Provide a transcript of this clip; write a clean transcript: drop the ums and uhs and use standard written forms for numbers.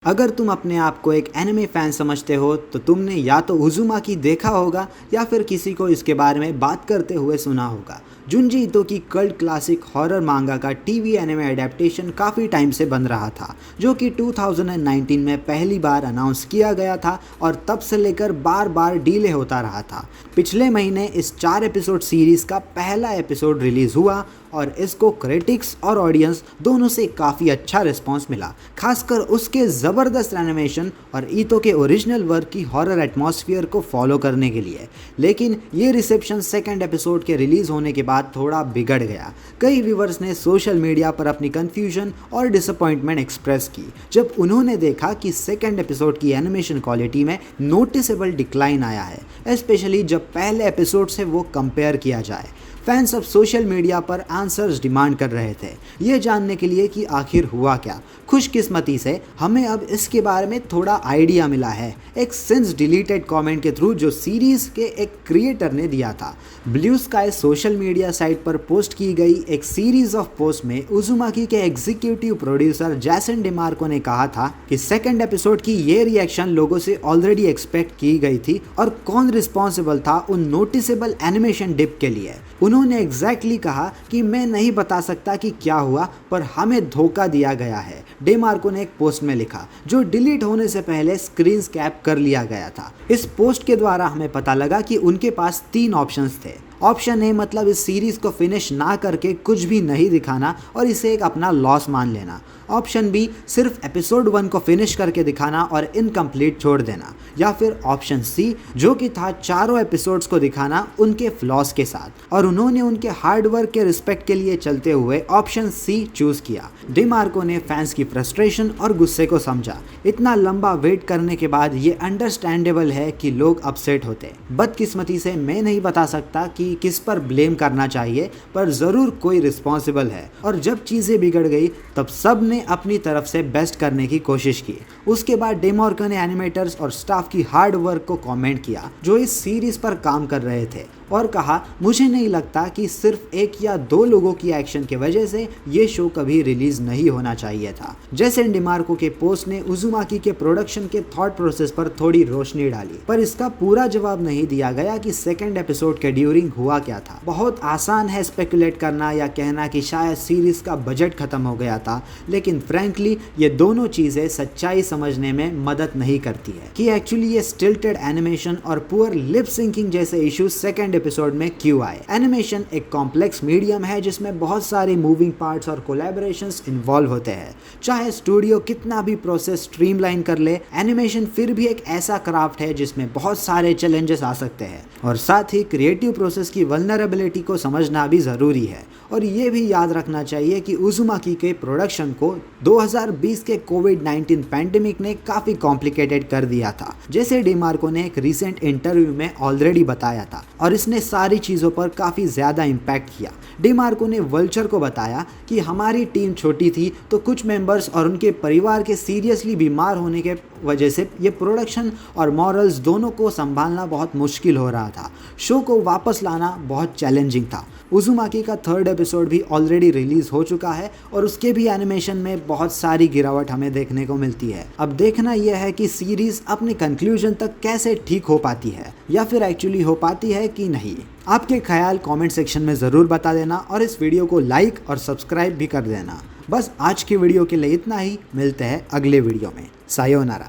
अगर तुम अपने आप को एक एनिमे फैन समझते हो तो तुमने या तो उज़ुमाकी देखा होगा या फिर किसी को इसके बारे में बात करते हुए सुना होगा। जुंजी ईतो की कल्ट क्लासिक हॉरर मांगा का टीवी एनिमे एडेप्टेशन काफ़ी टाइम से बन रहा था, जो कि 2019 में पहली बार अनाउंस किया गया था और तब से लेकर बार बार डिले होता रहा था। पिछले महीने इस 4 एपिसोड सीरीज़ का पहला एपिसोड रिलीज़ हुआ और इसको क्रिटिक्स और ऑडियंस दोनों से काफ़ी अच्छा रिस्पांस मिला, खासकर उसके ज़बरदस्त एनिमेशन और ईतो के ओरिजिनल वर्क की हॉरर एटमॉस्फेयर को फॉलो करने के लिए। लेकिन ये रिसेप्शन सेकंड एपिसोड के रिलीज़ होने के बाद थोड़ा बिगड़ गया। कई व्यूवर्स ने सोशल मीडिया पर अपनी कन्फ्यूजन और डिसअपॉइंटमेंट एक्सप्रेस की जब उन्होंने देखा कि सेकंड एपिसोड की एनिमेशन क्वालिटी में नोटिसेबल डिक्लाइन आया है, स्पेशली जब पहले एपिसोड से वो कंपेयर किया जाए। फैंस अब सोशल मीडिया पर आंसर्स डिमांड कर रहे थे, ये जानने के लिए कि आखिर हुआ क्या। खुशकिस्मती से हमें अब इसके बारे में थोड़ा आइडिया मिला है, एक सिंस डिलीटेड कमेंट के थ्रू जो सीरीज़ के एक क्रिएटर ने दिया था। Blue sky social media site पर पोस्ट की गई एक सीरीज ऑफ पोस्ट में उज़ुमाकी के एग्जीक्यूटिव प्रोड्यूसर जैसन डिमार्को ने कहा था कि सेकंड एपिसोड की ये रिएक्शन लोगों से ऑलरेडी एक्सपेक्ट की गई थी और कौन रिस्पॉन्सिबल था उन नोटिसेबल एनिमेशन डिप के लिए। उन्होंने एग्जैक्टली कहा कि मैं नहीं बता सकता कि क्या हुआ, पर हमें धोखा दिया गया है, डेमार्को ने एक पोस्ट में लिखा, जो डिलीट होने से पहले स्क्रीन कैप कर लिया गया था। इस पोस्ट के द्वारा हमें पता लगा कि उनके पास 3 ऑप्शंस थे। ऑप्शन ए मतलब इस सीरीज़ को फिनिश ना करके कुछ भी नहीं दिखाना और इसे एक अपना लॉस मान लेना। ऑप्शन बी सिर्फ एपिसोड 1 को फिनिश करके दिखाना और इनकम्प्लीट छोड़ देना। या फिर ऑप्शन सी जो कि था चारों एपिसोड्स को दिखाना उनके फ्लॉस के साथ, और उन्होंने उनके हार्डवर्क के रिस्पेक्ट के लिए चलते हुए ऑप्शन सी चूज़ किया। डिमार्को ने फैंस की फ्रस्ट्रेशन और गुस्से को समझा। इतना लंबा वेट करने के बाद ये अंडरस्टैंडेबल है कि लोग अपसेट होते। बदकिस्मती से मैं नहीं बता सकता कि किस पर ब्लेम करना चाहिए, पर ज़रूर कोई रिस्पॉन्सिबल है, और जब चीज़ें बिगड़ गई तब सब ने अपनी तरफ से बेस्ट करने की कोशिश की। उसके बाद डेमार्को ने एनिमेटर्स और स्टाफ की हार्ड वर्क को कमेंट किया जो इस सीरीज़ पर काम कर रहे थे, और कहा, मुझे नहीं लगता कि सिर्फ 1 या 2 लोगों की एक्शन की वजह से ये शो कभी रिलीज नहीं होना चाहिए था। जैसे डिमार्को के पोस्ट ने उज़ुमाकी के प्रोडक्शन के थॉट प्रोसेस पर थोड़ी रोशनी डाली, पर इसका पूरा जवाब नहीं दिया गया कि सेकंड एपिसोड के ड्यूरिंग हुआ क्या था। बहुत आसान है स्पेकुलेट करना या कहना कि शायद सीरीज का बजट खत्म हो गया था, लेकिन फ्रैंकली ये दोनों चीजें सच्चाई समझने में मदद नहीं करती है कि एक्चुअली ये स्टिल्टेड एनिमेशन और पुअर लिप सिंकिंग जैसे इश्यूज सेकंड एपिसोड में क्यों आए। एनिमेशन एक कॉम्प्लेक्स मीडियम है जिसमें बहुत सारे मूविंग पार्ट्स और कोलैबोरेशंस इन्वॉल्व होते हैं। चाहे स्टूडियो कितना भी प्रोसेस स्ट्रीमलाइन कर ले, एनिमेशन फिर भी एक ऐसा क्राफ्ट है जिसमें बहुत सारे चैलेंजेस आ सकते हैं, और साथ ही क्रिएटिव प्रोसेस की वल्नरेबिलिटी को समझना भी ज़रूरी है। और ये भी याद रखना चाहिए कि उज़ुमाकी के प्रोडक्शन को 2020 के कोविड-19 पैंडेमिक ने काफ़ी कॉम्प्लिकेटेड कर दिया था, जैसे डिमार्को ने एक रिसेंट इंटरव्यू में ऑलरेडी बताया था, और इसने सारी चीज़ों पर काफ़ी ज़्यादा इम्पैक्ट किया। डिमार्को ने वल्चर को बताया कि हमारी टीम छोटी थी तो कुछ मेंबर्स और उनके परिवार के सीरियसली बीमार होने के वजह से ये प्रोडक्शन और मॉरल्स दोनों को संभालना बहुत मुश्किल हो रहा था। शो को वापस लाना बहुत चैलेंजिंग था। उज़ुमाकी का 3rd एपिसोड भी ऑलरेडी रिलीज हो चुका है और उसके भी एनिमेशन में बहुत सारी गिरावट हमें देखने को मिलती है। अब देखना यह है कि सीरीज अपने कंक्लूजन तक कैसे ठीक हो पाती है, या फिर एक्चुअली हो पाती है कि नहीं। आपके ख्याल कमेंट सेक्शन में ज़रूर बता देना और इस वीडियो को लाइक और सब्सक्राइब भी कर देना। बस आज की वीडियो के लिए इतना ही, मिलते हैं अगले वीडियो में। सायोनारा।